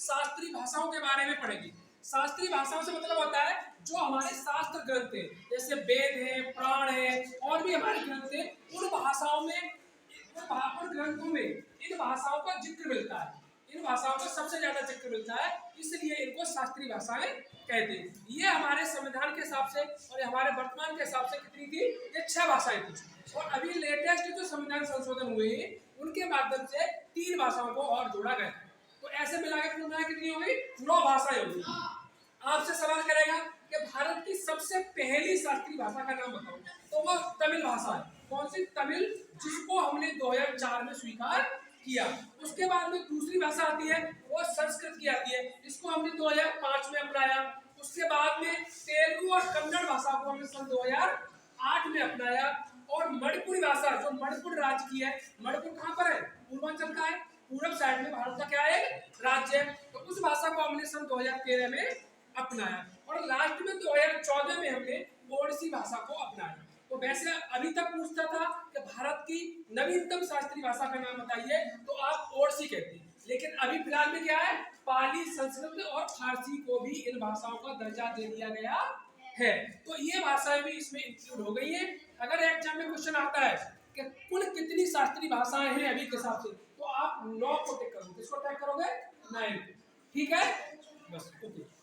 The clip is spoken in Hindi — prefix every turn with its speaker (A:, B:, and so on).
A: शास्त्रीय भाषाओं के बारे में पढ़ेंगे। शास्त्रीय भाषाओं से मतलब होता है जो हमारे शास्त्र ग्रंथ है, जैसे वेद है, पुराण है, और भी हमारे ग्रंथ है, उन भाषाओं में, उन ग्रंथों में इन भाषाओं का जिक्र मिलता है। इन भाषाओं का सबसे ज्यादा जिक्र मिलता है, इसलिए इनको शास्त्रीय भाषाएं कहते हैं। ये हमारे संविधान के हिसाब से और हमारे वर्तमान के हिसाब से कितनी थी? ये 6 भाषाएं थी। और अभी लेटेस्ट जो संविधान संशोधन हुए हैं उनके माध्यम से 3 भाषाओं को और जोड़ा गया। तो ऐसे मिला के कुल कितनी हो गई? 9 भाषाएं हो गई। आपसे सवाल करेगा कि भारत की सबसे पहली शास्त्रीय भाषा का नाम बताओ, तो वो तमिल भाषा है। कौन सी? तमिल, जिसको हमने 2004 में स्वीकार किया। उसके बाद में दूसरी भाषा आती है वो संस्कृत की आती है, इसको हमने 2005 में अपनाया। उसके बाद में तेलुगु और कन्नड़ भाषा को हमने सन 2008 में अपनाया। और मणिपुरी भाषा जो मणिपुर राज्य की है, मणिपुर कहाँ पर है? पूर्वांचल का है, पूर्व साइड में भारत का क्या है? राज्य है। तो उस भाषा को हमने सन 2013 में अपनाया। और लास्ट में 2014 में हमने ओडिसी भाषा को अपनाया। तो वैसे अभी तक पूछता था कि भारत की नवीनतम शास्त्रीय भाषा का नाम बताइए, तो आप ओडिसी कहते हैं। लेकिन अभी फिलहाल में क्या है? पाली, संस्कृत और फारसी को भी इन भाषाओं का दर्जा दे दिया गया है। तो ये भाषाएं भी इसमें इंक्लूड हो गई है। अगर एग्जाम में क्वेश्चन आता है कि कुल कितनी शास्त्रीय भाषाएं हैं अभी के हिसाब से, तो आप 9 को टिक करोगे। किसको टिक करोगे? 9। ठीक है, बस ओके।